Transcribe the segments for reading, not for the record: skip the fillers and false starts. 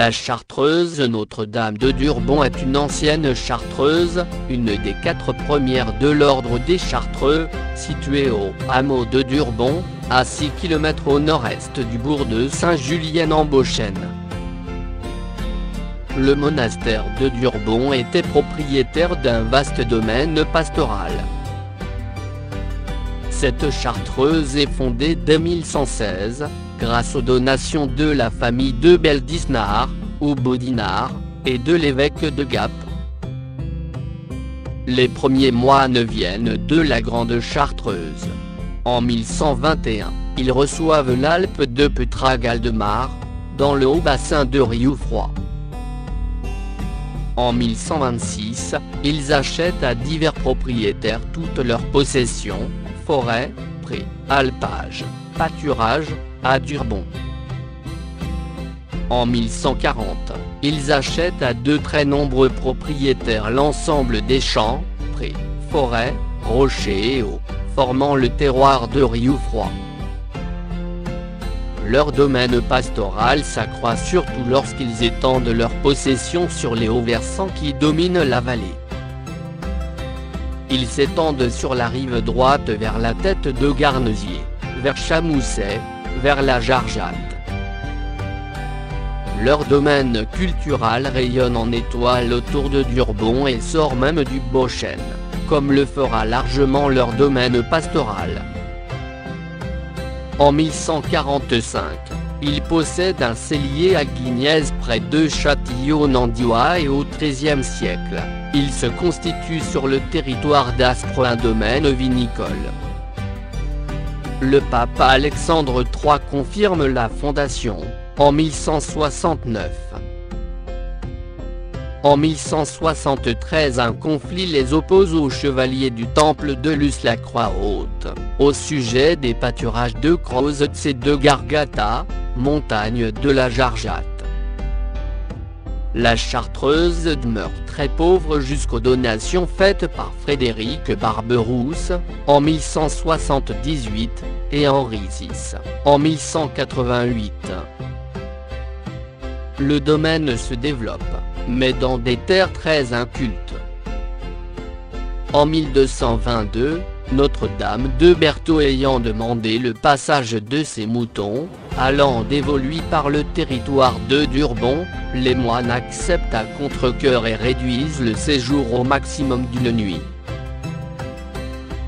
La chartreuse Notre-Dame de Durbon est une ancienne chartreuse, une des 4 premières de l'ordre des Chartreux, située au hameau de Durbon, à 6 km au nord-est du bourg de Saint-Julien-en-Beauchêne. Le monastère de Durbon était propriétaire d'un vaste domaine pastoral. Cette chartreuse est fondée dès 1116, grâce aux donations de la famille de Beldisnard, ou Baudinard, et de l'évêque de Gap. Les premiers moines viennent de la Grande Chartreuse. En 1121, ils reçoivent l'Alpe de Petragaldemar, dans le haut bassin de Rioufroid. En 1126, ils achètent à divers propriétaires toutes leurs possessions, forêts, prés, alpages, pâturages, à Durbon. En 1140, ils achètent à de très nombreux propriétaires l'ensemble des champs, prés, forêts, rochers et eaux, formant le terroir de Rioufroid. Leur domaine pastoral s'accroît surtout lorsqu'ils étendent leurs possessions sur les hauts versants qui dominent la vallée. Ils s'étendent sur la rive droite vers la tête de Garnesier, vers Chamousset, vers la Jargeatte. Leur domaine culturel rayonne en étoile autour de Durbon et sort même du Beauchêne, comme le fera largement leur domaine pastoral. En 1145, ils possèdent un cellier à Guignez près de Châtillon-en-Diois et au XIIIe siècle, ils se constituent sur le territoire d'Aspre un domaine vinicole. Le pape Alexandre III confirme la fondation, en 1169. En 1173 un conflit les oppose aux chevaliers du Temple de Luce-la-Croix-Haute, au sujet des pâturages de Crozets et de Gargata, montagne de la Jargeatte. La chartreuse demeure très pauvre jusqu'aux donations faites par Frédéric Barberousse, en 1178, et Henri VI, en 1188. Le domaine se développe, mais dans des terres très incultes. En 1222, Notre-Dame de Berthaud ayant demandé le passage de ses moutons, allant d'évoluer par le territoire de Durbon, les moines acceptent à contre-cœur et réduisent le séjour au maximum d'une nuit.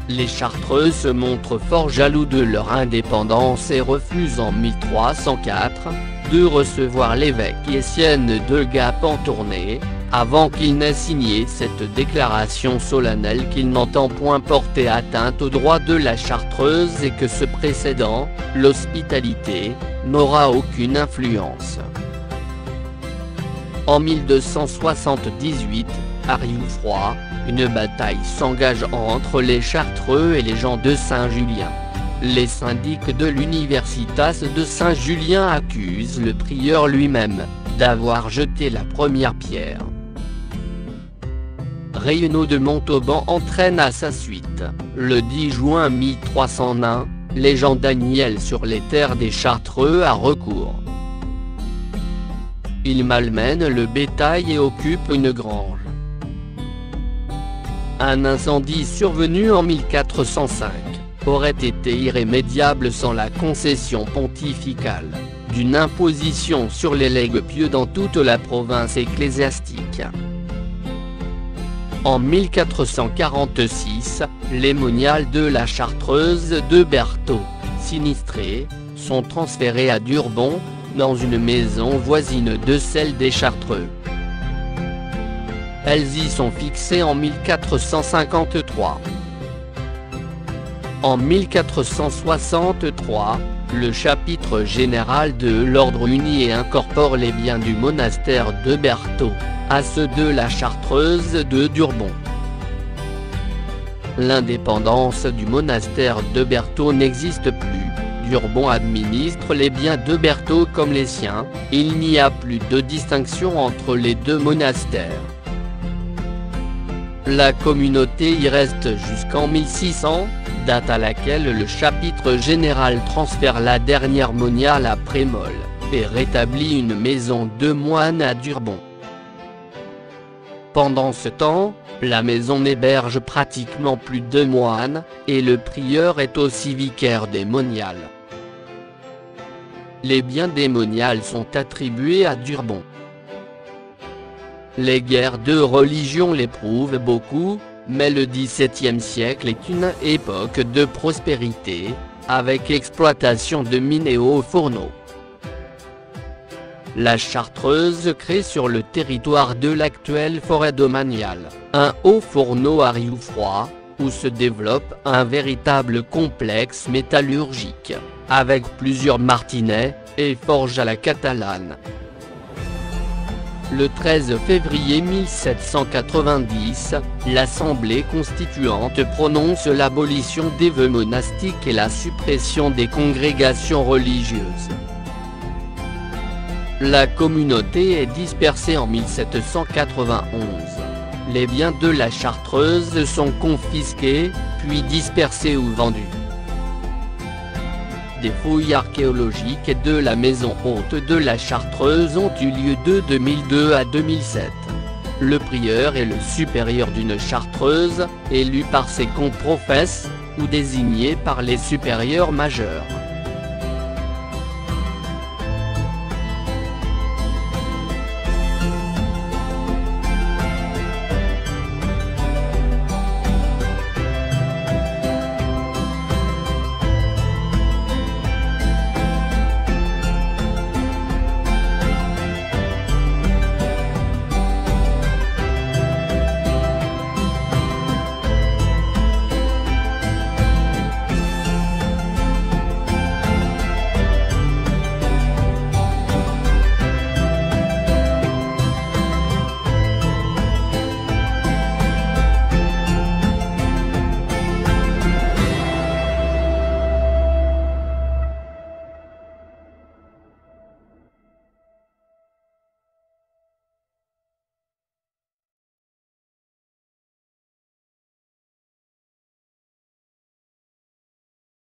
Les Chartreux se montrent fort jaloux de leur indépendance et refusent en 1304, de recevoir l'évêque Etienne de Gap en tournée, avant qu'il n'ait signé cette déclaration solennelle qu'il n'entend point porter atteinte aux droits de la chartreuse et que ce précédent, l'hospitalité, n'aura aucune influence. En 1278, à Rioufroid, une bataille s'engage entre les Chartreux et les gens de Saint-Julien. Les syndics de l'Universitas de Saint-Julien accusent le prieur lui-même, d'avoir jeté la première pierre. Raynaud de Montauban entraîne à sa suite, le 10 juin 1301, les gens d'Aniel sur les terres des Chartreux à recours. Ils malmènent le bétail et occupent une grange. Un incendie survenu en 1405, aurait été irrémédiable sans la concession pontificale, d'une imposition sur les legs pieux dans toute la province ecclésiastique. En 1446, les moniales de la chartreuse de Berthaud, sinistrées, sont transférées à Durbon, dans une maison voisine de celle des Chartreux. Elles y sont fixées en 1453. En 1463, le chapitre général de l'ordre uni et incorpore les biens du monastère de Berthaud à ceux de la chartreuse de Durbon. L'indépendance du monastère de Berthaud n'existe plus, Durbon administre les biens de Berthaud comme les siens, il n'y a plus de distinction entre les deux monastères. La communauté y reste jusqu'en 1600, date à laquelle le chapitre général transfère la dernière moniale à Prémol, et rétablit une maison de moines à Durbon. Pendant ce temps, la maison n'héberge pratiquement plus de moines, et le prieur est aussi vicaire des moniales. Les biens des moniales sont attribués à Durbon. Les guerres de religion l'éprouvent beaucoup, mais le XVIIe siècle est une époque de prospérité, avec exploitation de mines et hauts fourneaux. La Chartreuse crée sur le territoire de l'actuelle forêt domaniale, un haut fourneau à Rioufroid, où se développe un véritable complexe métallurgique, avec plusieurs martinets, et forges à la catalane. Le 13 février 1790, l'Assemblée constituante prononce l'abolition des vœux monastiques et la suppression des congrégations religieuses. La communauté est dispersée en 1791. Les biens de la Chartreuse sont confisqués, puis dispersés ou vendus. Des fouilles archéologiques de la maison haute de la Chartreuse ont eu lieu de 2002 à 2007. Le prieur est le supérieur d'une Chartreuse, élu par ses confrères ou désigné par les supérieurs majeurs.